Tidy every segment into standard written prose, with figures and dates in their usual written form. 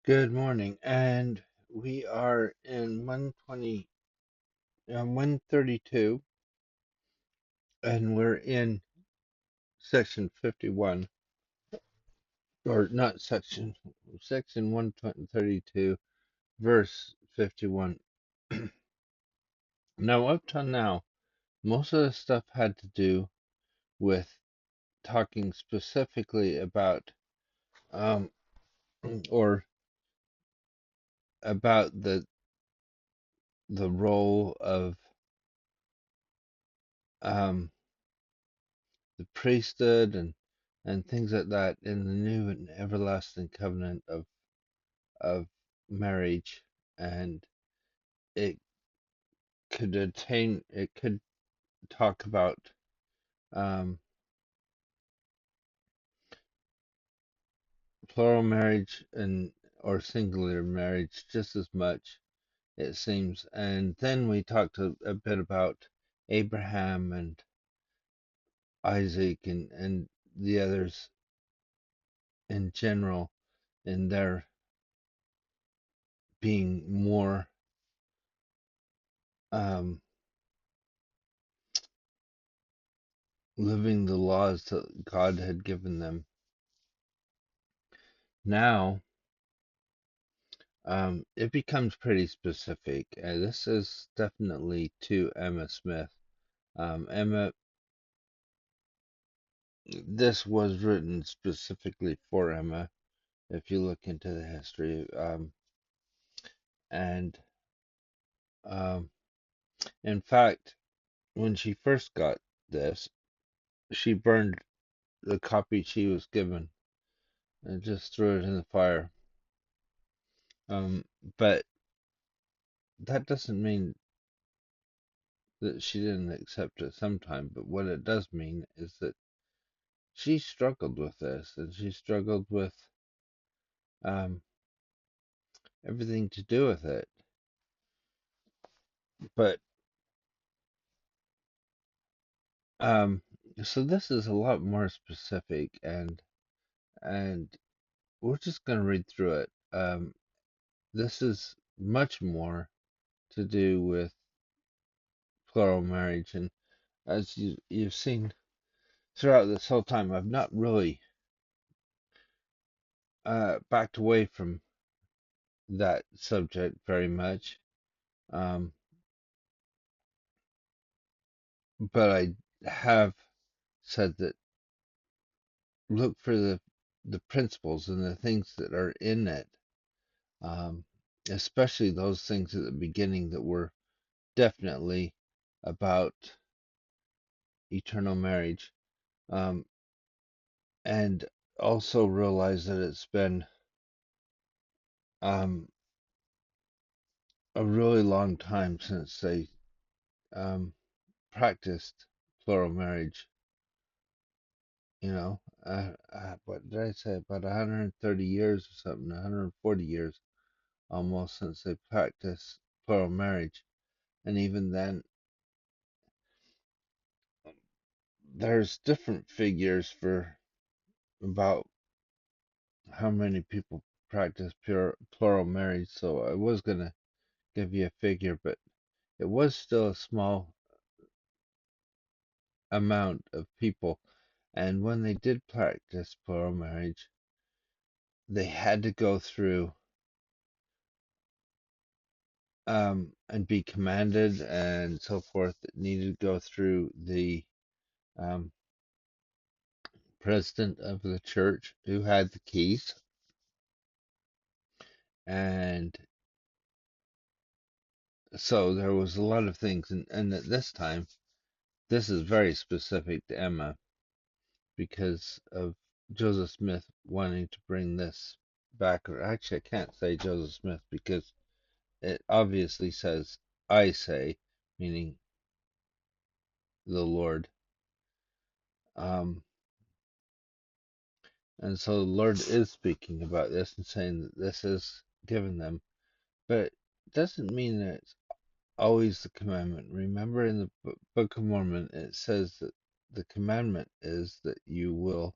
Good morning, and we are in 132, and we're in section 51, or not section 132, verse 51. Now, up till now, most of the stuff had to do with talking specifically about, um, or about the role of um, the priesthood and things like that in the new and everlasting covenant of marriage, and it it could talk about um, plural marriage and or singular marriage just as much, it seems. And then we talked a bit about Abraham and Isaac and the others in general, and their being more um, living the laws that God had given them. Now, it becomes pretty specific. This is definitely to Emma Smith. Emma, this was written specifically for Emma, if you look into the history. And um, in fact, when she first got this, she burned the copy she was given and just threw it in the fire. Um, but that doesn't mean that she didn't accept it sometime. But what it does mean is that she struggled with this, and she struggled with um, everything to do with it. But um, so this is a lot more specific, and we're just going to read through it. This is much more to do with plural marriage, and as you've seen throughout this whole time, I've not really backed away from that subject very much. Um, but I have said that look for the principles and the things that are in it, um, especially those things at the beginning that were definitely about eternal marriage, um, and also realize that it's been um, a really long time since they um, practiced plural marriage. What did I say? About 130 years or something, 140 years almost since they practiced plural marriage. And even then, there's different figures for about how many people practice plural marriage. So I was going to give you a figure, but it was still a small amount of people. And when they did practice plural marriage, they had to go through and be commanded and so forth. It needed to go through the um, president of the church who had the keys. And so there was a lot of things. And at this time, this is very specific to Emma because of Joseph Smith wanting to bring this back. Or actually, I can't say Joseph Smith because it obviously says I say, meaning the Lord. Um, and so the Lord is speaking about this and saying that this is given them. But it doesn't mean that it's always the commandment. Remember in the Book of Mormon, it says that the commandment is that you will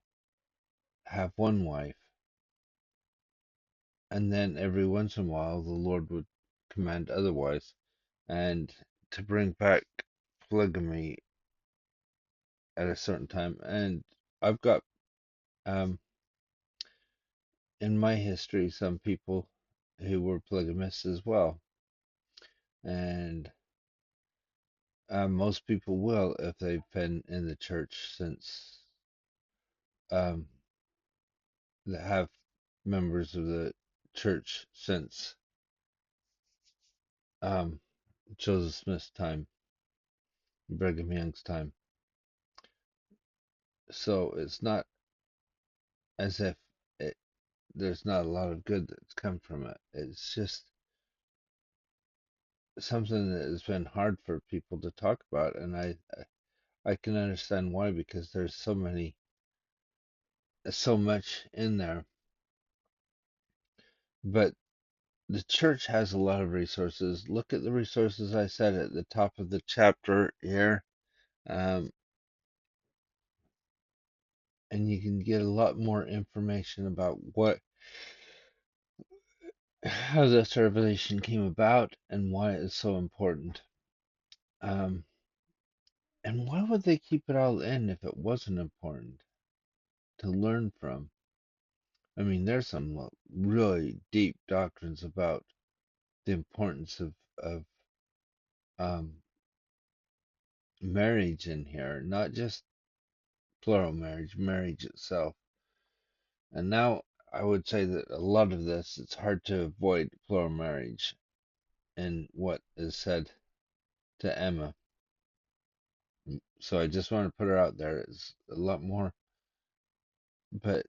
have one wife. and then every once in a while the Lord would command otherwise, and to bring back polygamy at a certain time. And I've got um, in my history some people who were polygamists as well, and most people will if they've been in the church since um, that have members of the church since um, Joseph Smith's time, Brigham Young's time. So it's not as if it, there's not a lot of good that's come from it. It's just something that has been hard for people to talk about, and I can understand why, because there's so much in there. But the church has a lot of resources. Look at the resources I said at the top of the chapter here, um, and you can get a lot more information about how this revelation came about and why it's so important. Um, and why would they keep it all in if it wasn't important to learn from? I mean, there's some really deep doctrines about the importance of um, marriage in here, not just plural marriage, marriage itself. And now I would say that a lot of this, it's hard to avoid plural marriage in what is said to Emma. So I just want to put her out there. It's a lot more. But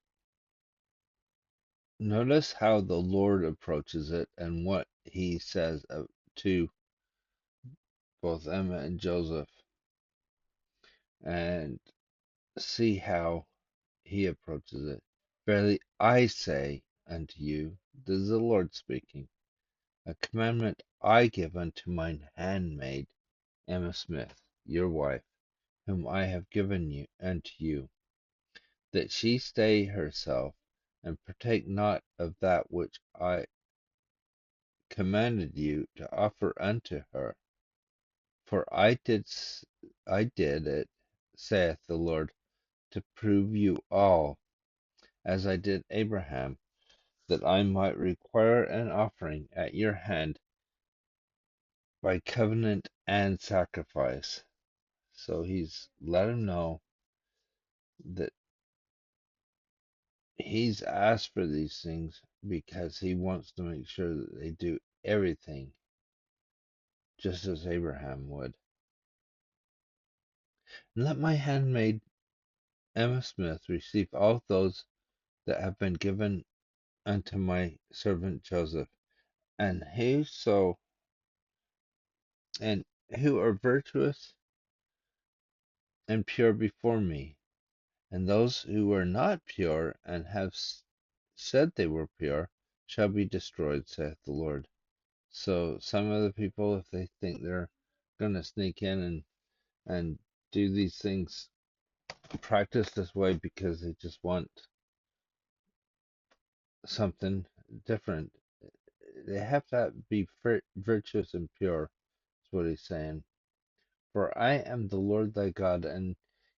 notice how the Lord approaches it and what he says to both Emma and Joseph, and see how he approaches it. Verily I say unto you, this is the Lord speaking, a commandment I give unto mine handmaid Emma Smith, your wife, whom I have given you unto you, that she stay herself, and partake not of that which I commanded you to offer unto her. For I did it, saith the Lord, to prove you all, as I did Abraham, that I might require an offering at your hand by covenant and sacrifice. So he's let him know that he's asked for these things because he wants to make sure that they do everything just as Abraham would. And let my handmaid Emma Smith receive all those that have been given unto my servant Joseph, and and who are virtuous and pure before me, and those who are not pure and have said they were pure shall be destroyed, saith the Lord. So some of the people, if they think they're going to sneak in and do these things, practice this way because they just want something different, they have to be virtuous and pure, is what he's saying. For I am the Lord thy God, and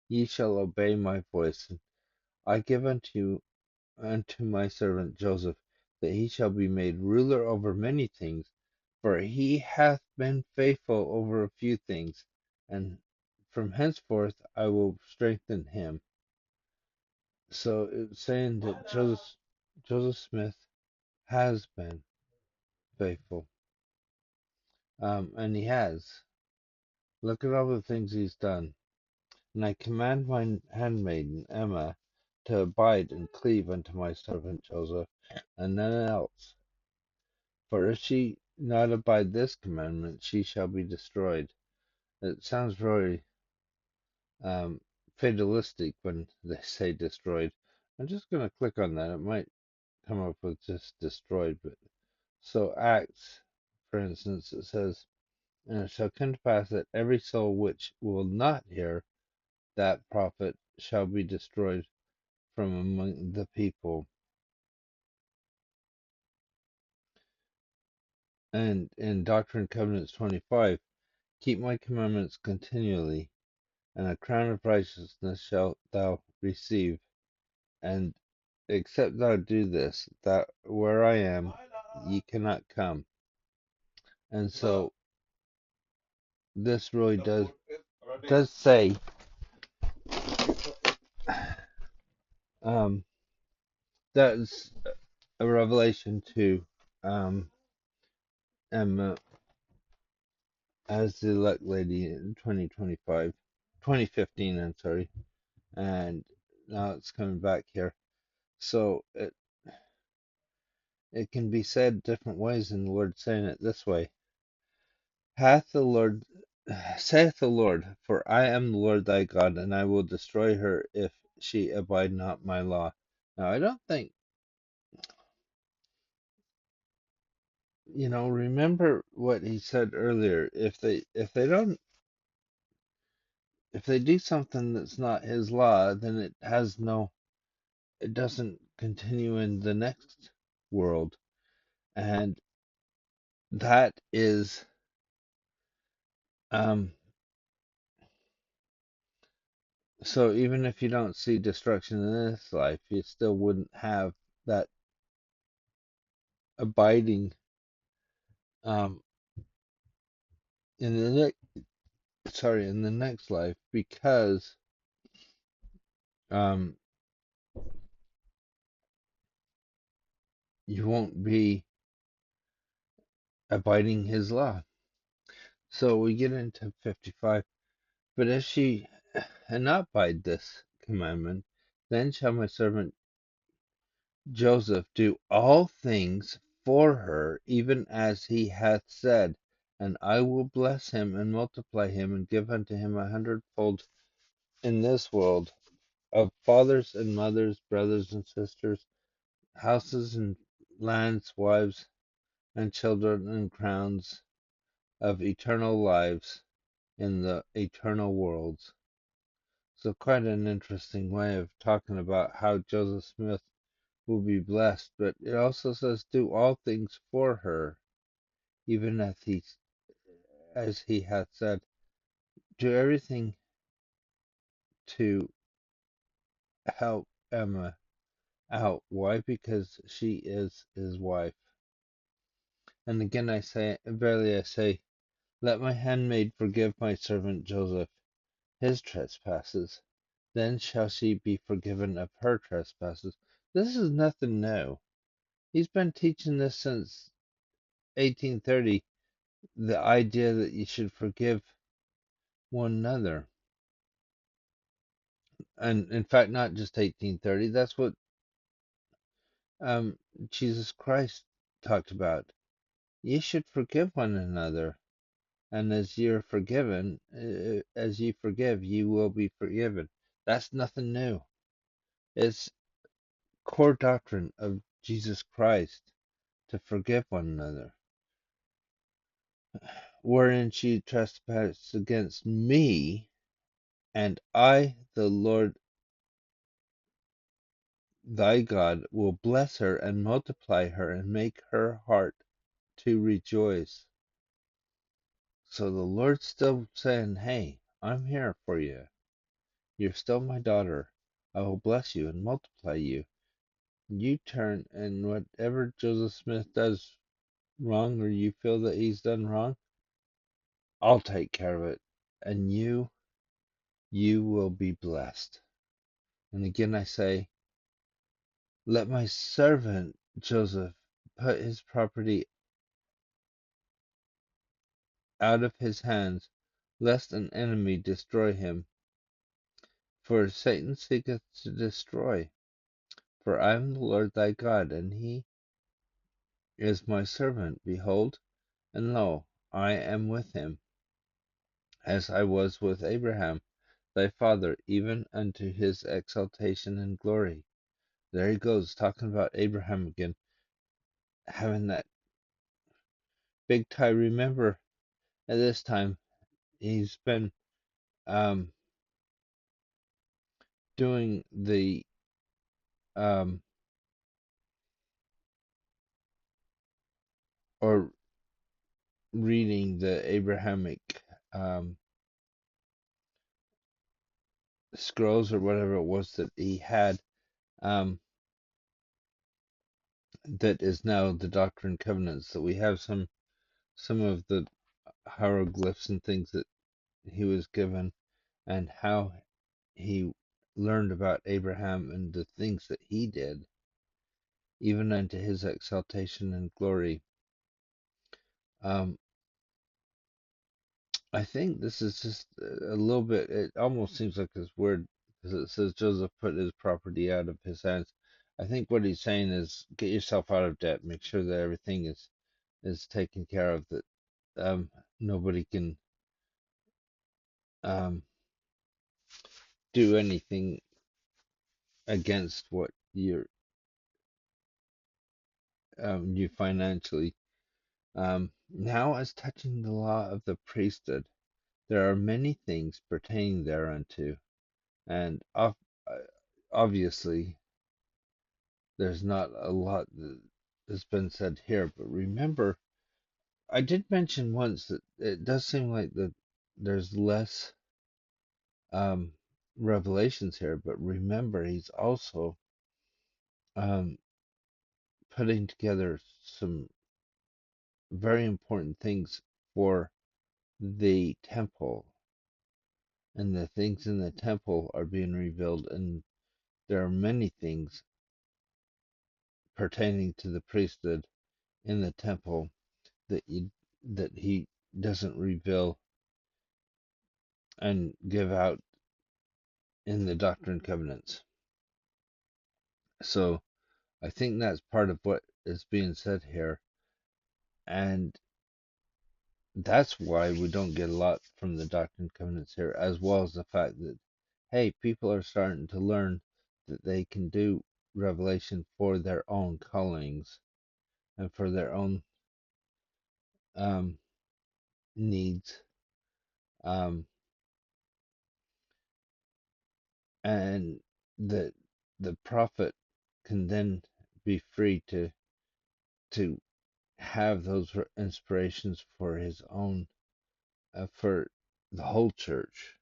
ye shall obey my voice. And I give unto my servant Joseph, that he shall be made ruler over many things, for he hath been faithful over a few things, and from henceforth I will strengthen him. So it's saying that Joseph Smith has been faithful, and he has. Look at all the things he's done. And I command mine handmaiden Emma to abide and cleave unto my servant Joseph, and none else. For if she not abide this commandment, she shall be destroyed. It sounds very um, fatalistic when they say destroyed. I'm just going to click on that. It might come up with just destroyed. But so Acts, for instance, it says, and it shall come to pass that every soul which will not hear that prophet shall be destroyed from among the people. And in Doctrine and Covenants 25, keep my commandments continually, and a crown of righteousness shalt thou receive. And except thou do this, that where I am, ye cannot come. And so this really does say um, that's a revelation to Emma as the elect lady in 2015, I'm sorry, and now it's coming back here. So it can be said different ways, and the Lord saying it this way: Hath the Lord, saith the Lord, for I am the Lord thy God, and I will destroy her if she abide not my law. Now I don't think, remember what he said earlier. If they do something that's not his law, then it doesn't continue in the next world. And that is, um, so even if you don't see destruction in this life, you still wouldn't have that abiding, um, in the in the next life, because, um, you won't be abiding his law. So we get into 55. But if she had not abide this commandment, then shall my servant Joseph do all things for her, even as he hath said, and I will bless him and multiply him, and give unto him 100-fold in this world, of fathers and mothers, brothers and sisters, houses and lands, wives and children, and crowns of eternal lives in the eternal worlds. So quite an interesting way of talking about how Joseph Smith will be blessed, but it also says do all things for her, even as he hath said. Do everything to help Emma out. Why? Because she is his wife. And again verily I say, let my handmaid forgive my servant Joseph his trespasses, then shall she be forgiven of her trespasses. This is nothing new. He's been teaching this since 1830, the idea that you should forgive one another. And in fact, not just 1830, that's what um, Jesus Christ talked about. You should forgive one another. And as you're forgiven, as you forgive, you will be forgiven. That's nothing new. It's core doctrine of Jesus Christ to forgive one another. Wherein she trespassed against me, and I, the Lord thy God, will bless her and multiply her and make her heart to rejoice. So the Lord's still saying, hey, I'm here for you. You're still my daughter. I will bless you and multiply you. You turn, and whatever Joseph Smith does wrong, or you feel that he's done wrong, I'll take care of it. And you will be blessed. And again I say, let my servant Joseph put his property out of his hands, lest an enemy destroy him. For Satan seeketh to destroy. For I am the Lord thy God, and he is my servant. Behold, and lo, I am with him, as I was with Abraham thy father, even unto his exaltation and glory. There he goes, talking about Abraham again, having that big tie. Remember, at this time, he's been um, doing the or reading the Abrahamic um, scrolls or whatever it was that he had, um, that is now the Doctrine and Covenants. That we have some of the hieroglyphs and things that he was given, and how he learned about Abraham and the things that he did, even unto his exaltation and glory. Um, I think this is just a little bit, it almost seems like it's weird because it says Joseph put his property out of his hands. I think what he's saying is get yourself out of debt, make sure that everything is taken care of, that um, nobody can um, do anything against what you financially. Now, as touching the law of the priesthood, there are many things pertaining thereunto, and uh, obviously there's not a lot that has been said here. But remember, I did mention once that it does seem like that there's less um, revelations here. But remember, he's also um, putting together some very important things for the temple, and the things in the temple are being revealed, and there are many things pertaining to the priesthood in the temple that he doesn't reveal and give out in the Doctrine and Covenants. So I think that's part of what is being said here, and that's why we don't get a lot from the Doctrine and Covenants here, as well as the fact that, hey, people are starting to learn that they can do revelation for their own callings and for their own um, needs, um, and that the prophet can then be free to have those inspirations for his own, for the whole church,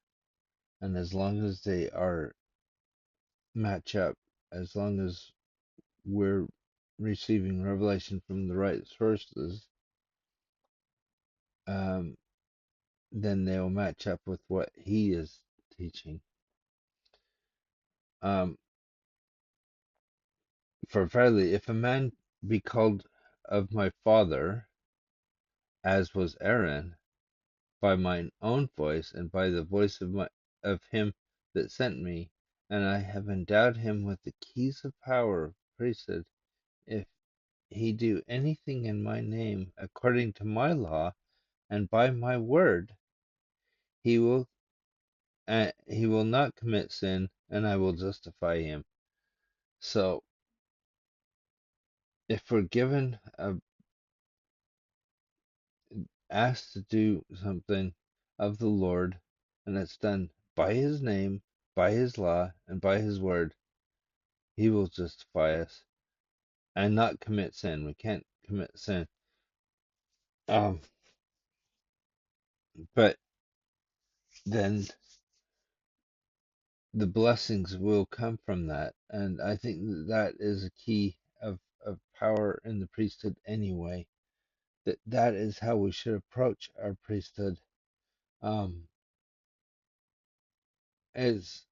and as long as they are match up, as long as we're receiving revelation from the right sources, um, then they'll match up with what he is teaching. Um, for verily, if a man be called of my father, as was Aaron, by mine own voice and by the voice of him that sent me, and I have endowed him with the keys of power of priesthood, if he do anything in my name according to my law and by my word, he will he will not commit sin, and I will justify him. So if we're given asked to do something of the Lord, and it's done by his name, by his law, and by his word, he will justify us and not commit sin. We can't commit sin. Um, but then the blessings will come from that. And I think that is a key of power in the priesthood anyway. That is how we should approach our priesthood. Um, is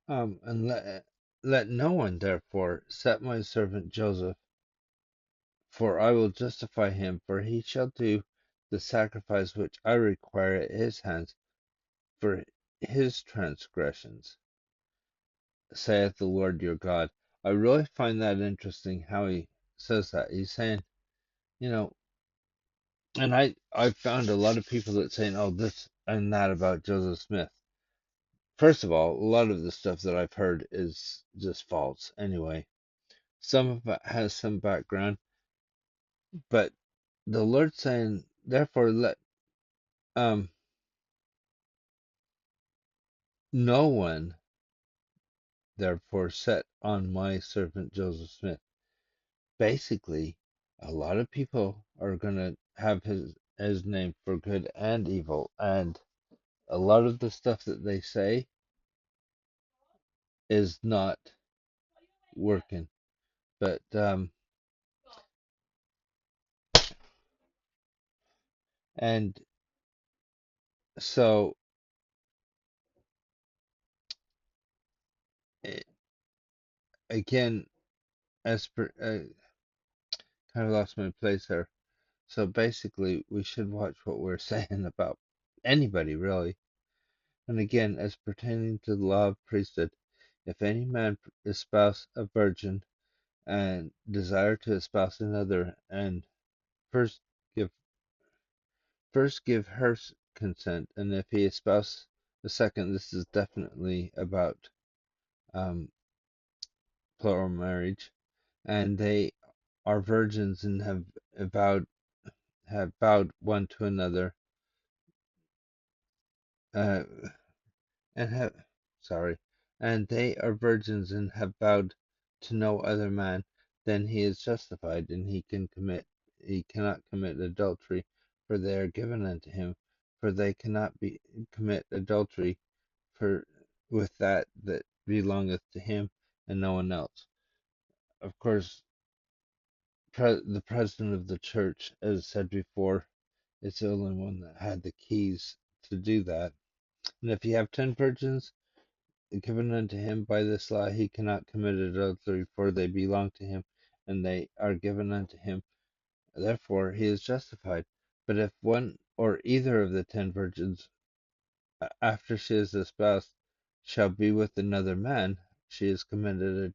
and let no one therefore set my servant Joseph, for I will justify him, for he shall do the sacrifice which I require at his hands for his transgressions, saith the Lord your God. I really find that interesting how he says that. He's saying, you know, and I've found a lot of people that saying, oh, this and that about Joseph Smith. First of all, a lot of the stuff that I've heard is just false anyway. Some of it has some background, but the Lord saying, therefore let um no one therefore set on my servant Joseph Smith. Basically, a lot of people are gonna have his name for good and evil, and a lot of the stuff that they say is not working. But and so eh, again, as per, kind of lost my place there. So basically, we should watch what we're saying about anybody really. And again, as pertaining to the law of priesthood, if any man espouse a virgin and desire to espouse another, and first give her consent, and if he espouse the second, this is definitely about um, plural marriage, and they are virgins and have vowed one to another, uh, and have sorry, and they are virgins and have vowed to no other man, then he is justified, and he cannot commit adultery, for they are given unto him, for they cannot commit adultery for with that belongeth to him and no one else. Of course, the president of the church, as said before, is the only one that had the keys to do that. And if you have 10 virgins given unto him by this law, he cannot commit adultery, for they belong to him, and they are given unto him. Therefore he is justified. But if one or either of the 10 virgins, after she is espoused, shall be with another man, she has committed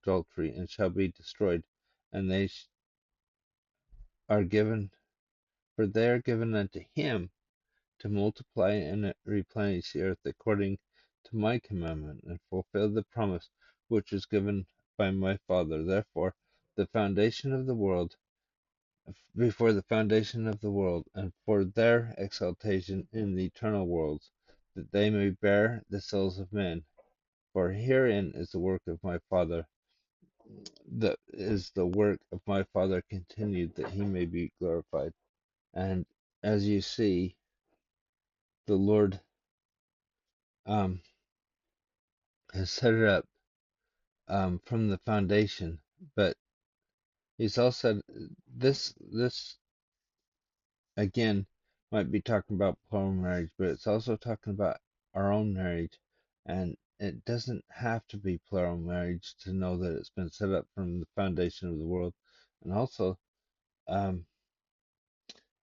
adultery, and shall be destroyed. And are given, for they are given unto him to multiply and replenish the earth according to my commandment, and fulfill the promise which was given by my Father. Therefore, the foundation of the world, before the foundation of the world, and for their exaltation in the eternal worlds, that they may bear the souls of men. For herein is the work of my Father, that is the work of my Father continued, that he may be glorified. And as you see, the Lord um, has set it up from the foundation, but he's also this again might be talking about plural marriage, but it's also talking about our own marriage, and it doesn't have to be plural marriage to know that it's been set up from the foundation of the world. And also, um,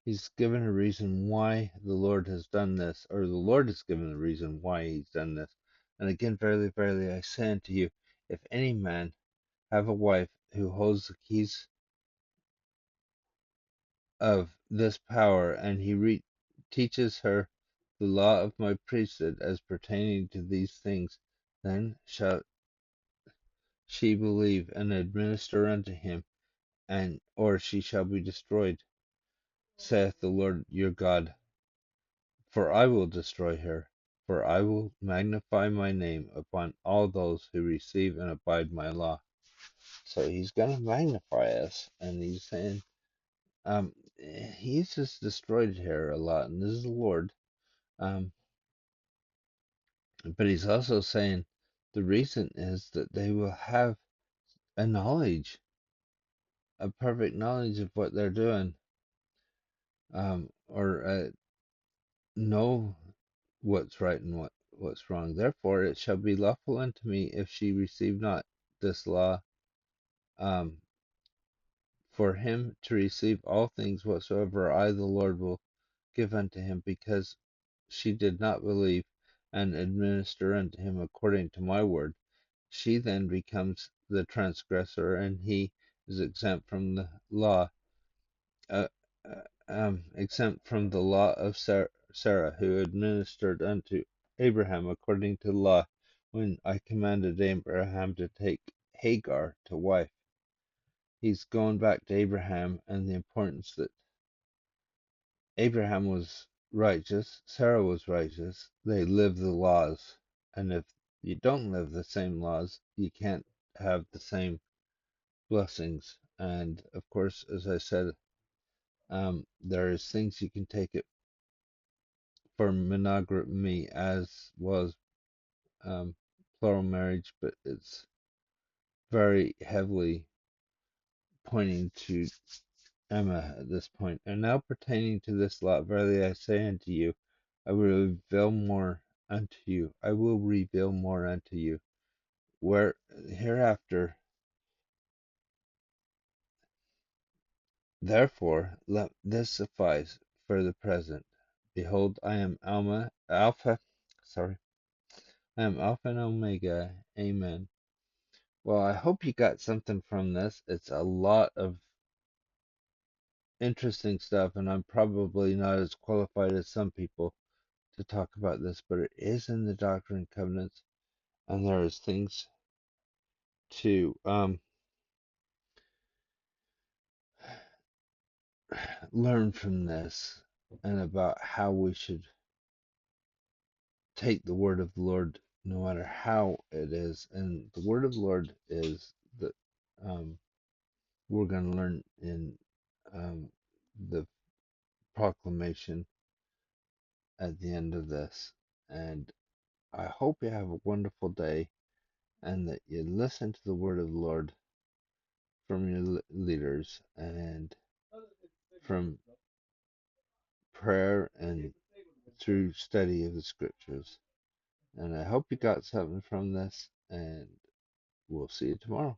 he's given a reason why the Lord has done this, or the Lord has given a reason why he's done this. And again, verily, verily, I say unto you, if any man have a wife who holds the keys of this power, and he teaches her the law of my priesthood as pertaining to these things, then shall she believe and administer unto him, and or she shall be destroyed, saith the Lord your God. For I will destroy her, for I will magnify my name upon all those who receive and abide my law. So he's going to magnify us, and he's saying, he's just destroyed her a lot, and this is the Lord. Um, but he's also saying the reason is that they will have a knowledge, a perfect knowledge of what they're doing, or know what's right and what's wrong. Therefore, it shall be lawful unto me if she receive not this law, um, for him to receive all things whatsoever I, the Lord, will give unto him, because she did not believe and administer unto him according to my word. She then becomes the transgressor, and he is exempt from the law, uh, exempt from the law of Sarah, who administered unto Abraham according to the law, when I commanded Abraham to take Hagar to wife. He's going back to Abraham and the importance that Abraham was righteous, Sarah was righteous, they lived the laws. And if you don't live the same laws, you can't have the same blessings. And of course, as I said, There's things you can take it for monogamy as was plural marriage, but it's very heavily pointing to Emma at this point. And now pertaining to this lot, verily I say unto you, I will reveal more unto you. I will reveal more unto you. Where hereafter, therefore, let this suffice for the present. Behold, I am I am Alpha and Omega. Amen. Well, I hope you got something from this. It's a lot of interesting stuff, and I'm probably not as qualified as some people to talk about this, but it is in the Doctrine and Covenants, and there is things to learn from this, and about how we should take the word of the Lord, no matter how it is. And the word of the Lord is that we're going to learn in the proclamation at the end of this. And I hope you have a wonderful day, and that you listen to the word of the Lord from your leaders, and from prayer and through study of the scriptures. And I hope you got something from this, and we'll see you tomorrow.